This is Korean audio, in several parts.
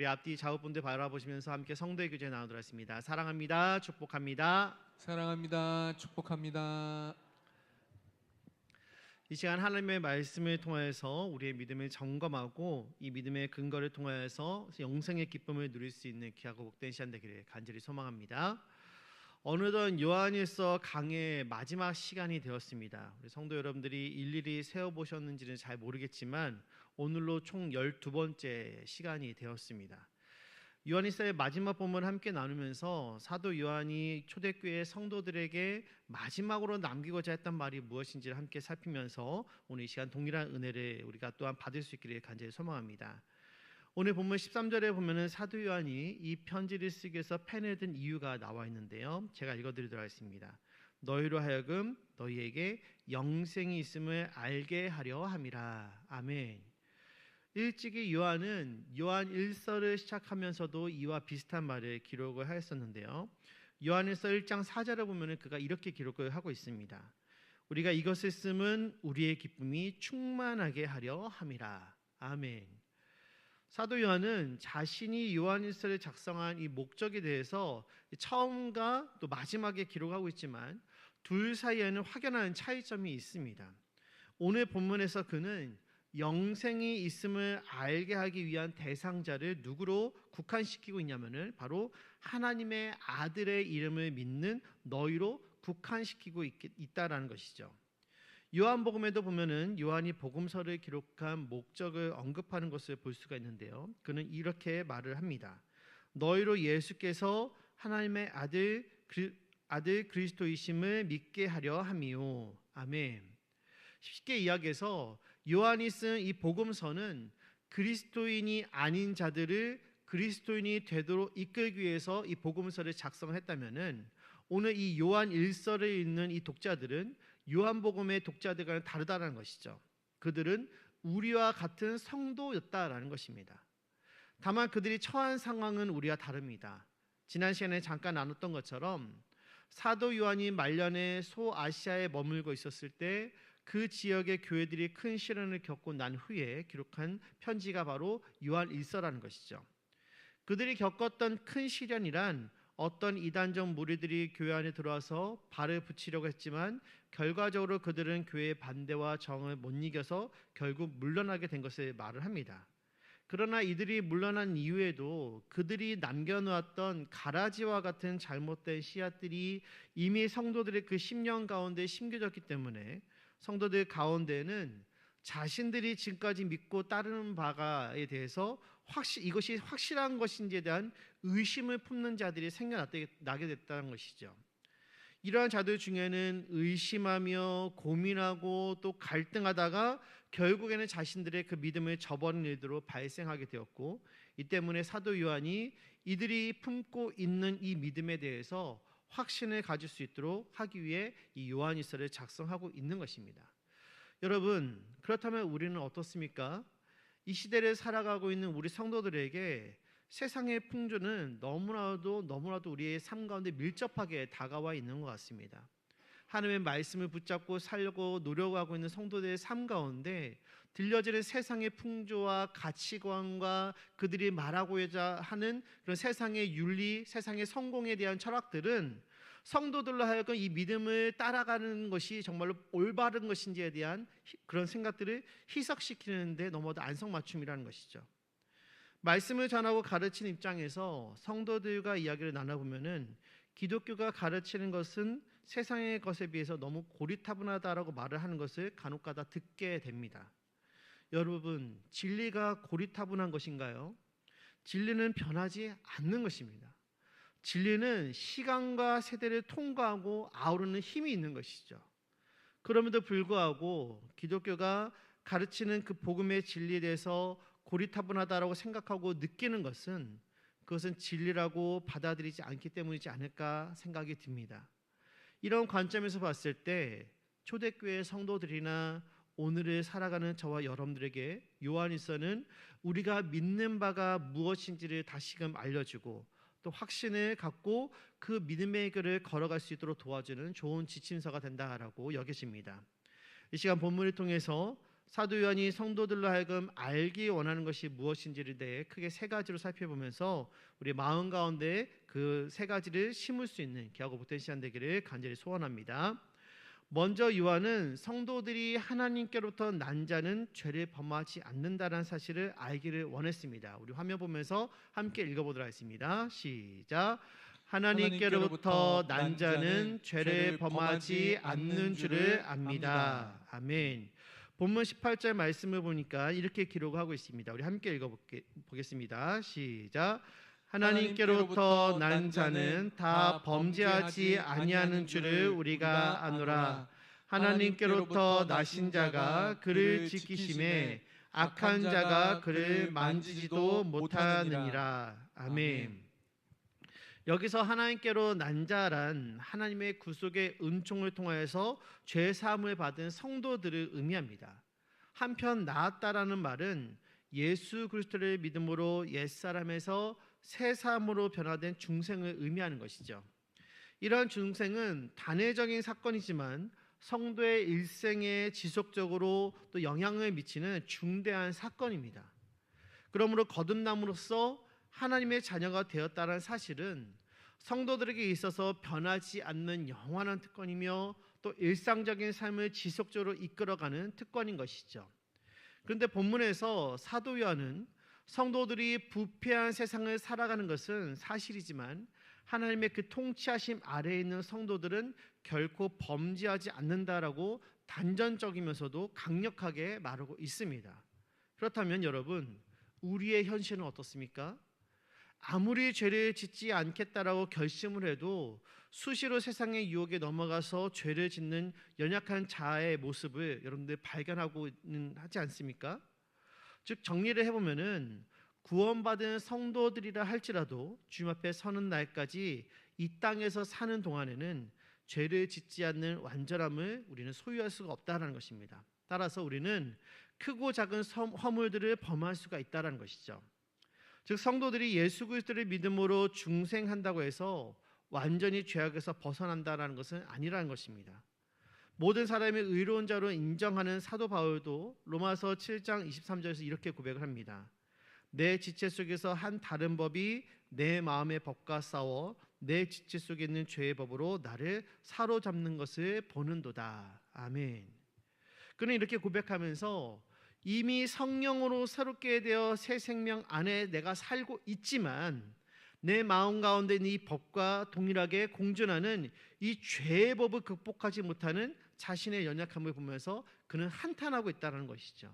우리 앞뒤 좌우분들 바라보시면서 함께 성도의 교제 나누도록 하겠습니다. 사랑합니다. 축복합니다. 사랑합니다. 축복합니다. 이 시간 하나님의 말씀을 통하여서 우리의 믿음을 점검하고 이 믿음의 근거를 통하여서 영생의 기쁨을 누릴 수 있는 귀하고 복된 시간 되기를 간절히 소망합니다. 어느덧 요한일서 강의 마지막 시간이 되었습니다. 우리 성도 여러분들이 일일이 세어보셨는지는 잘 모르겠지만 오늘로 총 12번째 시간이 되었습니다. 요한일서의 마지막 본문을 함께 나누면서 사도 요한이 초대교회 성도들에게 마지막으로 남기고자 했던 말이 무엇인지를 함께 살피면서 오늘 이 시간 동일한 은혜를 우리가 또한 받을 수 있기를 간절히 소망합니다. 오늘 본문 13절에 보면은 사도 요한이 이 편지를 쓰기 위해서 펜을 든 이유가 나와 있는데요. 제가 읽어드리도록 하겠습니다. 너희로 하여금 너희에게 영생이 있음을 알게 하려 함이라. 아멘. 일찍이 요한은 요한 1서를 시작하면서도 이와 비슷한 말을 기록을 하였었는데요. 요한일서 1장 4절에 보면 그가 이렇게 기록을 하고 있습니다. 우리가 이것을 쓰면 우리의 기쁨이 충만하게 하려 함이라. 아멘. 사도 요한은 자신이 요한일서를 작성한 이 목적에 대해서 처음과 또 마지막에 기록하고 있지만 둘 사이에는 확연한 차이점이 있습니다. 오늘 본문에서 그는 영생이 있음을 알게 하기 위한 대상자를 누구로 국한시키고 있냐면은 바로 하나님의 아들의 이름을 믿는 너희로 국한시키고 있다라는 것이죠. 요한복음에도 보면은 요한이 복음서를 기록한 목적을 언급하는 것을 볼 수가 있는데요. 그는 이렇게 말을 합니다. 너희로 예수께서 하나님의 아들 그리스도이심을 믿게 하려 함이요. 아멘. 쉽게 이야기해서 요한이 쓴 이 복음서는 그리스도인이 아닌 자들을 그리스도인이 되도록 이끌기 위해서 이 복음서를 작성했다면은 오늘 이 요한 1서를 읽는 이 독자들은 요한복음의 독자들과는 다르다는 것이죠. 그들은 우리와 같은 성도였다라는 것입니다. 다만 그들이 처한 상황은 우리와 다릅니다. 지난 시간에 잠깐 나눴던 것처럼 사도 요한이 말년에 소아시아에 머물고 있었을 때 그 지역의 교회들이 큰 시련을 겪고 난 후에 기록한 편지가 바로 요한 1서라는 것이죠. 그들이 겪었던 큰 시련이란 어떤 이단적 무리들이 교회 안에 들어와서 발을 붙이려고 했지만 결과적으로 그들은 교회의 반대와 정을 못 이겨서 결국 물러나게 된 것을 말을 합니다. 그러나 이들이 물러난 이후에도 그들이 남겨놓았던 가라지와 같은 잘못된 씨앗들이 이미 성도들의 그 심령 가운데 심겨졌기 때문에 성도들 가운데는 자신들이 지금까지 믿고 따르는 바가에 대해서 이것이 확실한 것인지에 대한 의심을 품는 자들이 생겨나게 됐다는 것이죠. 이러한 자들 중에는 의심하며 고민하고 또 갈등하다가 결국에는 자신들의 그 믿음을 저버리는 일들로 발생하게 되었고, 이 때문에 사도 요한이 이들이 품고 있는 이 믿음에 대해서 확신을 가질 수 있도록 하기 위해 이 요한일서를 작성하고 있는 것입니다. 여러분, 그렇다면 우리는 어떻습니까? 이 시대를 살아가고 있는 우리 성도들에게 세상의 풍조는 너무나도 우리의 삶 가운데 밀접하게 다가와 있는 것 같습니다. 하나님의 말씀을 붙잡고 살려고 노력하고 있는 성도들의 삶 가운데 들려지는 세상의 풍조와 가치관과 그들이 말하고자 하는 그런 세상의 윤리, 세상의 성공에 대한 철학들은 성도들로 하여금 이 믿음을 따라가는 것이 정말로 올바른 것인지에 대한 그런 생각들을 희석시키는데 너무도 안성맞춤이라는 것이죠. 말씀을 전하고 가르치는 입장에서 성도들과 이야기를 나눠보면은 기독교가 가르치는 것은 세상의 것에 비해서 너무 고리타분하다라고 말을 하는 것을 간혹가다 듣게 됩니다. 여러분, 진리가 고리타분한 것인가요? 진리는 변하지 않는 것입니다. 진리는 시간과 세대를 통과하고 아우르는 힘이 있는 것이죠. 그럼에도 불구하고 기독교가 가르치는 그 복음의 진리에 대해서 고리타분하다라고 생각하고 느끼는 것은 그것은 진리라고 받아들이지 않기 때문이지 않을까 생각이 듭니다. 이런 관점에서 봤을 때 초대교회 성도들이나 오늘을 살아가는 저와 여러분들에게 요한일서는 우리가 믿는 바가 무엇인지를 다시금 알려주고 또 확신을 갖고 그 믿음의 길을 걸어갈 수 있도록 도와주는 좋은 지침서가 된다라고 여겨집니다. 이 시간 본문을 통해서 사도 요한이 성도들로 하여금 알기 원하는 것이 무엇인지에 대해 크게 세 가지로 살펴보면서 우리 마음 가운데 그 세 가지를 심을 수 있는 귀하고 복된 시간 되기를 간절히 소원합니다. 먼저 요한은 성도들이 하나님께로부터 난 자는 죄를 범하지 않는다는 사실을 알기를 원했습니다. 우리 화면 보면서 함께 읽어보도록 하겠습니다. 시작. 하나님께로부터 난 자는 죄를 범하지 않는 줄을 압니다. 아멘. 본문 18절 말씀을 보니까 이렇게 기록하고 있습니다. 우리 함께 읽어보겠습니다. 시작. 하나님께로부터 난 자는 다 범죄하지 아니하는 줄을 우리가 아노라. 하나님께로부터 나신 자가 그를 지키심에 악한 자가 그를 만지지도 못하느니라. 아멘. 여기서 하나님께로 난 자란 하나님의 구속의 은총을 통하여서 죄 사함을 받은 성도들을 의미합니다. 한편 나았다라는 말은 예수 그리스도를 믿음으로 옛사람에서 새 사람으로 변화된 중생을 의미하는 것이죠. 이러한 중생은 단회적인 사건이지만 성도의 일생에 지속적으로 또 영향을 미치는 중대한 사건입니다. 그러므로 거듭남으로써 하나님의 자녀가 되었다는 사실은 성도들에게 있어서 변하지 않는 영원한 특권이며 또 일상적인 삶을 지속적으로 이끌어가는 특권인 것이죠. 그런데 본문에서 사도 요한은 성도들이 부패한 세상을 살아가는 것은 사실이지만 하나님의 그 통치하심 아래에 있는 성도들은 결코 범죄하지 않는다라고 단전적이면서도 강력하게 말하고 있습니다. 그렇다면 여러분, 우리의 현실은 어떻습니까? 아무리 죄를 짓지 않겠다라고 결심을 해도 수시로 세상의 유혹에 넘어가서 죄를 짓는 연약한 자아의 모습을 여러분들 발견하고는 하지 않습니까? 즉 정리를 해보면은 구원받은 성도들이라 할지라도 주님 앞에 서는 날까지 이 땅에서 사는 동안에는 죄를 짓지 않는 완전함을 우리는 소유할 수가 없다라는 것입니다. 따라서 우리는 크고 작은 허물들을 범할 수가 있다라는 것이죠. 즉 성도들이 예수 그리스도를 믿음으로 중생한다고 해서 완전히 죄악에서 벗어난다라는 것은 아니라는 것입니다. 모든 사람이 의로운 자로 인정하는 사도 바울도 로마서 7장 23절에서 이렇게 고백을 합니다. 내 지체 속에서 한 다른 법이 내 마음의 법과 싸워 내 지체 속에 있는 죄의 법으로 나를 사로잡는 것을 보는도다. 아멘. 그는 이렇게 고백하면서 이미 성령으로 새롭게 되어 새 생명 안에 내가 살고 있지만 내 마음 가운데 있는 이 법과 동일하게 공존하는 이 죄의 법을 극복하지 못하는 자신의 연약함을 보면서 그는 한탄하고 있다는 것이죠.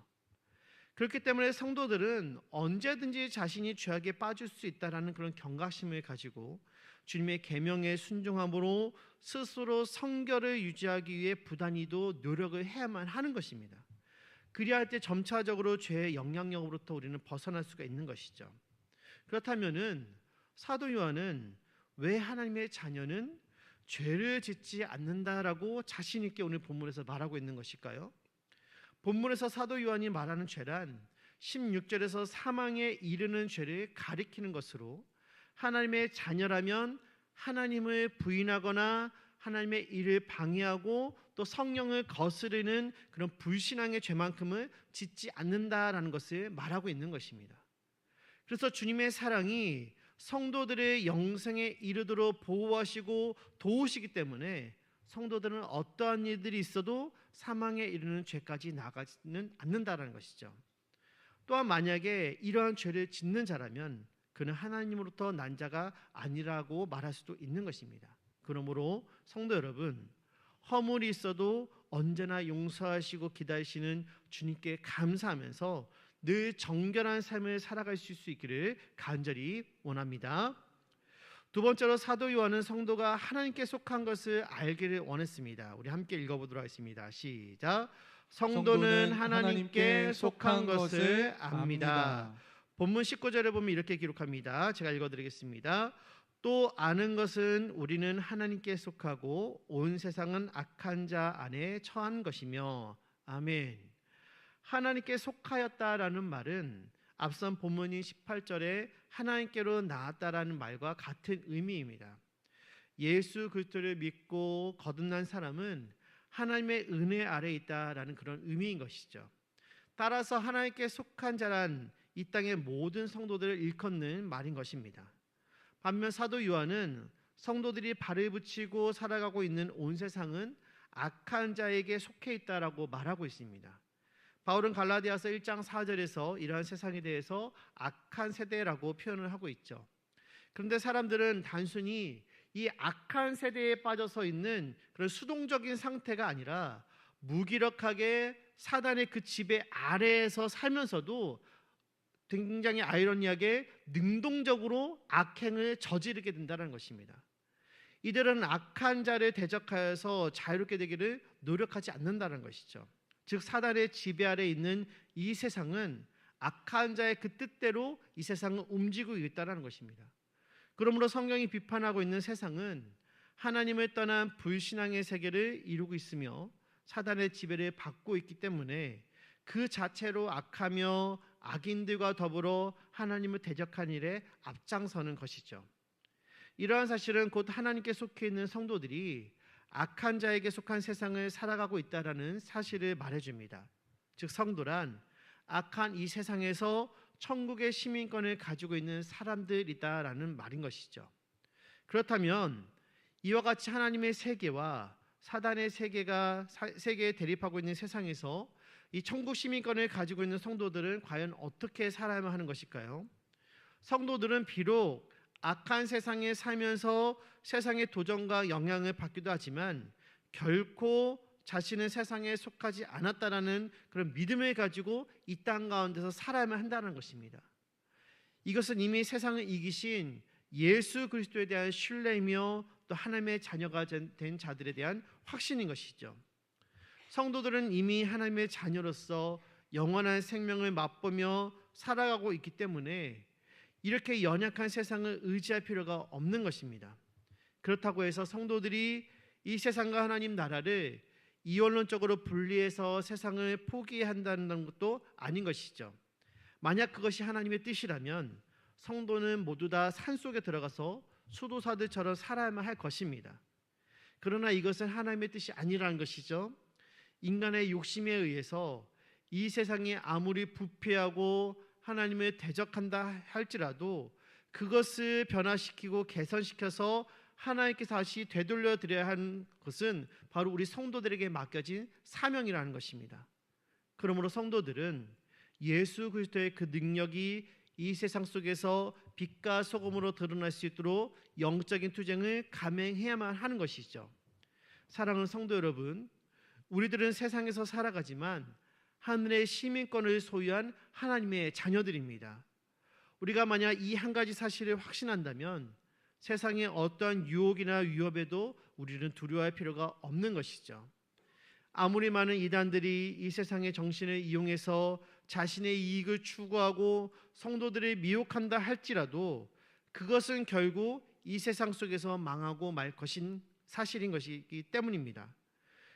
그렇기 때문에 성도들은 언제든지 자신이 죄악에 빠질 수 있다는 그런 경각심을 가지고 주님의 계명에 순종함으로 스스로 성결을 유지하기 위해 부단히도 노력을 해야만 하는 것입니다. 그리할 때 점차적으로 죄의 영향력으로부터 우리는 벗어날 수가 있는 것이죠. 그렇다면은 사도 요한은 왜 하나님의 자녀는 죄를 짓지 않는다라고 자신 있게 오늘 본문에서 말하고 있는 것일까요? 본문에서 사도 요한이 말하는 죄란 16절에서 사망에 이르는 죄를 가리키는 것으로 하나님의 자녀라면 하나님을 부인하거나 하나님의 일을 방해하고 또 성령을 거스르는 그런 불신앙의 죄만큼을 짓지 않는다라는 것을 말하고 있는 것입니다. 그래서 주님의 사랑이 성도들의 영생에 이르도록 보호하시고 도우시기 때문에 성도들은 어떠한 일들이 있어도 사망에 이르는 죄까지 나가지는 않는다라는 것이죠. 또한 만약에 이러한 죄를 짓는 자라면 그는 하나님으로부터 난 자가 아니라고 말할 수도 있는 것입니다. 그러므로 성도 여러분, 허물이 있어도 언제나 용서하시고 기다리시는 주님께 감사하면서 늘 정결한 삶을 살아갈 수 있기를 간절히 원합니다. 두 번째로 사도 요한은 성도가 하나님께 속한 것을 알기를 원했습니다. 우리 함께 읽어보도록 하겠습니다. 시작. 성도는 하나님께 속한 것을 압니다. 본문 19절에 보면 이렇게 기록합니다. 제가 읽어드리겠습니다. 또 아는 것은 우리는 하나님께 속하고 온 세상은 악한 자 안에 처한 것이며. 아멘. 하나님께 속하였다라는 말은 앞선 본문인 18절에 하나님께로 나았다라는 말과 같은 의미입니다. 예수 그리스도를 믿고 거듭난 사람은 하나님의 은혜 아래에 있다라는 그런 의미인 것이죠. 따라서 하나님께 속한 자란 이 땅의 모든 성도들을 일컫는 말인 것입니다. 반면 사도 요한은 성도들이 발을 붙이고 살아가고 있는 온 세상은 악한 자에게 속해 있다라고 말하고 있습니다. 바울은 갈라디아서 1장 4절에서 이러한 세상에 대해서 악한 세대라고 표현을 하고 있죠. 그런데 사람들은 단순히 이 악한 세대에 빠져서 있는 그런 수동적인 상태가 아니라 무기력하게 사단의 그 지배 아래에서 살면서도 굉장히 아이러니하게 능동적으로 악행을 저지르게 된다는 것입니다. 이들은 악한 자를 대적하여서 자유롭게 되기를 노력하지 않는다는 것이죠. 즉 사단의 지배 아래 있는 이 세상은 악한 자의 그 뜻대로 이 세상을 움직이고 있다는 것입니다. 그러므로 성경이 비판하고 있는 세상은 하나님을 떠난 불신앙의 세계를 이루고 있으며 사단의 지배를 받고 있기 때문에 그 자체로 악하며 악인들과 더불어 하나님을 대적한 일에 앞장서는 것이죠. 이러한 사실은 곧 하나님께 속해 있는 성도들이 악한 자에게 속한 세상을 살아가고 있다라는 사실을 말해줍니다. 즉 성도란 악한 이 세상에서 천국의 시민권을 가지고 있는 사람들이다라는 말인 것이죠. 그렇다면 이와 같이 하나님의 세계와 사단의 세계에 대립하고 있는 세상에서 이 천국 시민권을 가지고 있는 성도들은 과연 어떻게 살아야만 하는 것일까요? 성도들은 비록 악한 세상에 살면서 세상의 도전과 영향을 받기도 하지만 결코 자신은 세상에 속하지 않았다라는 그런 믿음을 가지고 이 땅 가운데서 살아야만 한다는 것입니다. 이것은 이미 세상을 이기신 예수 그리스도에 대한 신뢰이며 또 하나님의 자녀가 된 자들에 대한 확신인 것이죠. 성도들은 이미 하나님의 자녀로서 영원한 생명을 맛보며 살아가고 있기 때문에 이렇게 연약한 세상을 의지할 필요가 없는 것입니다. 그렇다고 해서 성도들이 이 세상과 하나님 나라를 이원론적으로 분리해서 세상을 포기한다는 것도 아닌 것이죠. 만약 그것이 하나님의 뜻이라면 성도는 모두 다 산속에 들어가서 수도사들처럼 살아야만 할 것입니다. 그러나 이것은 하나님의 뜻이 아니라는 것이죠. 인간의 욕심에 의해서 이 세상이 아무리 부패하고 하나님을 대적한다 할지라도 그것을 변화시키고 개선시켜서 하나님께 다시 되돌려 드려야 하는 것은 바로 우리 성도들에게 맡겨진 사명이라는 것입니다. 그러므로 성도들은 예수 그리스도의 그 능력이 이 세상 속에서 빛과 소금으로 드러날 수 있도록 영적인 투쟁을 감행해야만 하는 것이죠. 사랑하는 성도 여러분, 우리들은 세상에서 살아가지만 하늘의 시민권을 소유한 하나님의 자녀들입니다. 우리가 만약 이 한 가지 사실을 확신한다면 세상의 어떠한 유혹이나 위협에도 우리는 두려워할 필요가 없는 것이죠. 아무리 많은 이단들이 이 세상의 정신을 이용해서 자신의 이익을 추구하고 성도들을 미혹한다 할지라도 그것은 결국 이 세상 속에서 망하고 말 것인 사실인 것이기 때문입니다.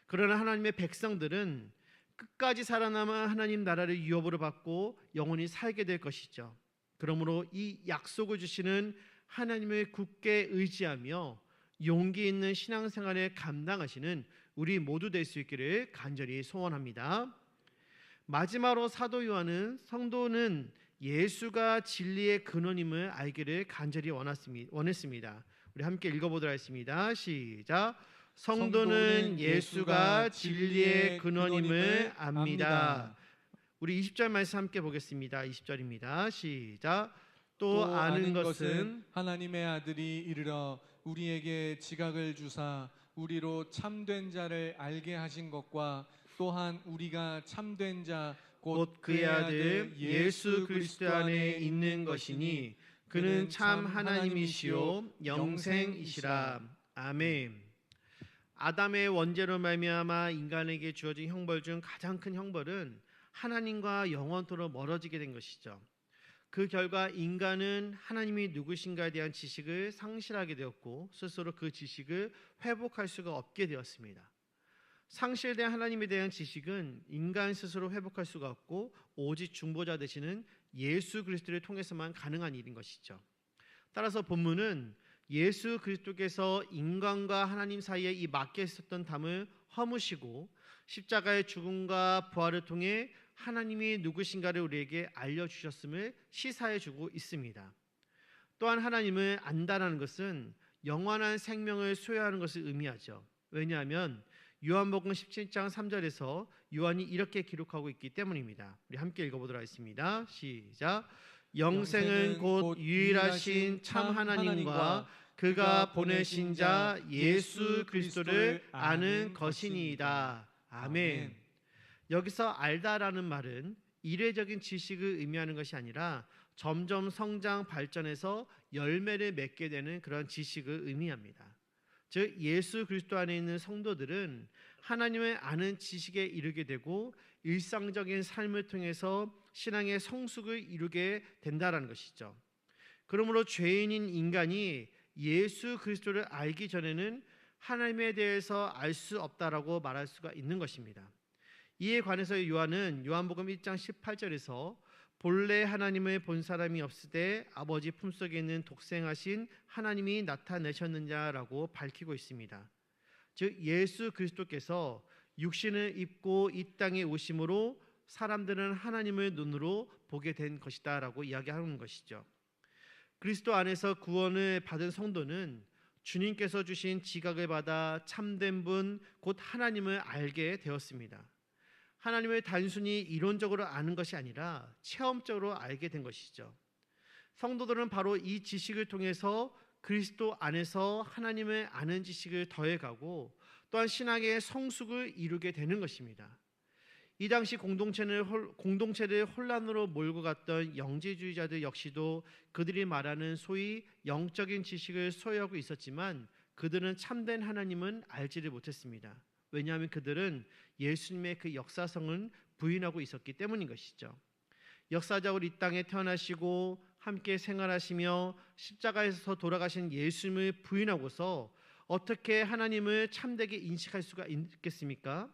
그러나 하나님의 백성들은 끝까지 살아남아 하나님 나라를 유업으로 받고 영원히 살게 될 것이죠. 그러므로 이 약속을 주시는 하나님을 굳게 의지하며 용기 있는 신앙생활을 감당하시는 우리 모두 될 수 있기를 간절히 소원합니다. 마지막으로 사도 요한은 성도는 예수가 진리의 근원임을 알기를 간절히 원했습니다. 우리 함께 읽어보도록 하겠습니다. 시작. 성도는 예수가 진리의 근원임을 압니다. 우리 20절 말씀 함께 보겠습니다. 20절입니다. 시작. 또 아는 것은 하나님의 아들이 이르러 우리에게 지각을 주사 우리로 참된 자를 알게 하신 것과 또한 우리가 참된 자 곧 그의 아들 예수 그리스도 안에 있는 것이니 그는 참 하나님이시요 영생이시라. 아멘. 아담의 원죄로 말미암아 인간에게 주어진 형벌 중 가장 큰 형벌은 하나님과 영원토록 멀어지게 된 것이죠. 그 결과 인간은 하나님이 누구신가에 대한 지식을 상실하게 되었고 스스로 그 지식을 회복할 수가 없게 되었습니다. 상실된 하나님에 대한 지식은 인간 스스로 회복할 수가 없고 오직 중보자 되시는 예수 그리스도를 통해서만 가능한 일인 것이죠. 따라서 본문은 예수 그리스도께서 인간과 하나님 사이에 이 막혀 있었던 담을 허무시고 십자가의 죽음과 부활을 통해 하나님이 누구신가를 우리에게 알려주셨음을 시사해주고 있습니다. 또한 하나님을 안다라는 것은 영원한 생명을 소유하는 것을 의미하죠. 왜냐하면 요한복음 17장 3절에서 요한이 이렇게 기록하고 있기 때문입니다. 우리 함께 읽어보도록 하겠습니다. 시작. 영생은 곧 유일하신 참 하나님과 그가 보내신 자 예수 그리스도를 아는 것이니이다. 아멘. 여기서 알다라는 말은 이례적인 지식을 의미하는 것이 아니라 점점 성장 발전해서 열매를 맺게 되는 그런 지식을 의미합니다. 즉 예수 그리스도 안에 있는 성도들은 하나님을 아는 지식에 이르게 되고 일상적인 삶을 통해서 신앙의 성숙을 이루게 된다라는 것이죠. 그러므로 죄인인 인간이 예수 그리스도를 알기 전에는 하나님에 대해서 알 수 없다라고 말할 수가 있는 것입니다. 이에 관해서 요한은 요한복음 1장 18절에서 본래 하나님을 본 사람이 없을 때 아버지 품속에 있는 독생하신 하나님이 나타내셨느냐라고 밝히고 있습니다. 즉 예수 그리스도께서 육신을 입고 이 땅에 오심으로 사람들은 하나님을 눈으로 보게 된 것이다라고 이야기하는 것이죠. 그리스도 안에서 구원을 받은 성도는 주님께서 주신 지각을 받아 참된 분 곧 하나님을 알게 되었습니다. 하나님을 단순히 이론적으로 아는 것이 아니라 체험적으로 알게 된 것이죠. 성도들은 바로 이 지식을 통해서 그리스도 안에서 하나님을 아는 지식을 더해가고 또한 신앙의 성숙을 이루게 되는 것입니다. 이 당시 공동체를 혼란으로 몰고 갔던 영지주의자들 역시도 그들이 말하는 소위 영적인 지식을 소유하고 있었지만 그들은 참된 하나님은 알지를 못했습니다. 왜냐하면 그들은 예수님의 그 역사성을 부인하고 있었기 때문인 것이죠. 역사적으로 이 땅에 태어나시고 함께 생활하시며 십자가에서 돌아가신 예수님을 부인하고서 어떻게 하나님을 참되게 인식할 수가 있겠습니까?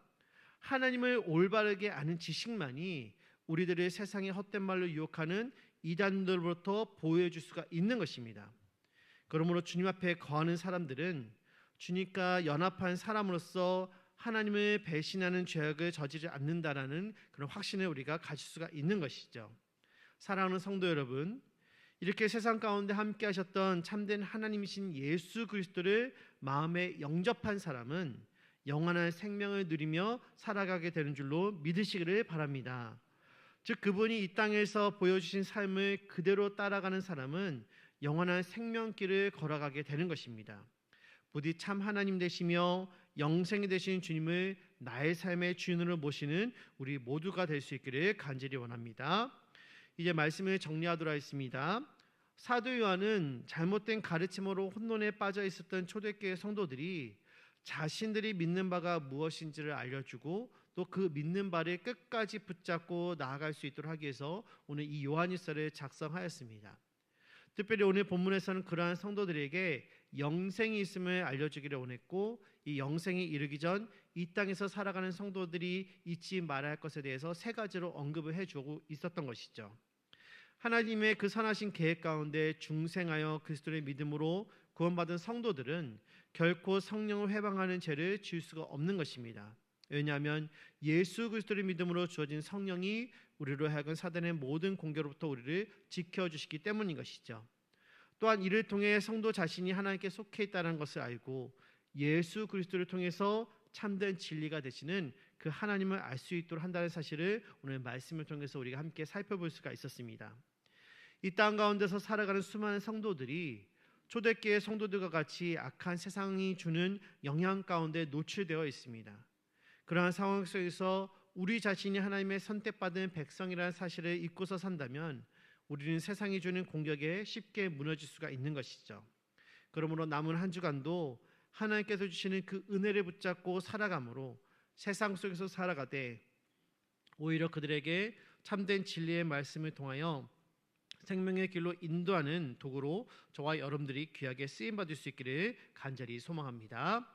하나님을 올바르게 아는 지식만이 우리들을 세상의 헛된 말로 유혹하는 이단들로부터 보호해 줄 수가 있는 것입니다. 그러므로 주님 앞에 거하는 사람들은 주님과 연합한 사람으로서 하나님을 배신하는 죄악을 저지르지 않는다라는 그런 확신을 우리가 가질 수가 있는 것이죠. 사랑하는 성도 여러분, 이렇게 세상 가운데 함께 하셨던 참된 하나님이신 예수 그리스도를 마음에 영접한 사람은 영원한 생명을 누리며 살아가게 되는 줄로 믿으시기를 바랍니다. 즉 그분이 이 땅에서 보여주신 삶을 그대로 따라가는 사람은 영원한 생명길을 걸어가게 되는 것입니다. 부디 참 하나님 되시며 영생이 되신 주님을 나의 삶의 주인으로 모시는 우리 모두가 될 수 있기를 간절히 원합니다. 이제 말씀을 정리하도록 하겠습니다. 사도 요한은 잘못된 가르침으로 혼돈에 빠져 있었던 초대교회 성도들이 자신들이 믿는 바가 무엇인지를 알려주고 또 그 믿는 바를 끝까지 붙잡고 나아갈 수 있도록 하기 위해서 오늘 이 요한일서를 작성하였습니다. 특별히 오늘 본문에서는 그러한 성도들에게 영생이 있음을 알려주기를 원했고 이 영생이 이르기 전 이 땅에서 살아가는 성도들이 잊지 말아야 할 것에 대해서 세 가지로 언급을 해주고 있었던 것이죠. 하나님의 그 선하신 계획 가운데 중생하여 그리스도의 믿음으로 구원받은 성도들은 결코 성령을 회방하는 죄를 지을 수가 없는 것입니다. 왜냐하면 예수 그리스도의 믿음으로 주어진 성령이 우리로 하여금 사단의 모든 공격으로부터 우리를 지켜주시기 때문인 것이죠. 또한 이를 통해 성도 자신이 하나님께 속해 있다는 것을 알고 예수 그리스도를 통해서 참된 진리가 되시는 그 하나님을 알 수 있도록 한다는 사실을 오늘 말씀을 통해서 우리가 함께 살펴볼 수가 있었습니다. 이 땅 가운데서 살아가는 수많은 성도들이 초대교회 성도들과 같이 악한 세상이 주는 영향 가운데 노출되어 있습니다. 그러한 상황 속에서 우리 자신이 하나님의 선택받은 백성이라는 사실을 잊고서 산다면 우리는 세상이 주는 공격에 쉽게 무너질 수가 있는 것이죠. 그러므로 남은 한 주간도 하나님께서 주시는 그 은혜를 붙잡고 살아감으로 세상 속에서 살아가되 오히려 그들에게 참된 진리의 말씀을 통하여 생명의 길로 인도하는 도구로 저와 여러분들이 귀하게 쓰임받을 수 있기를 간절히 소망합니다.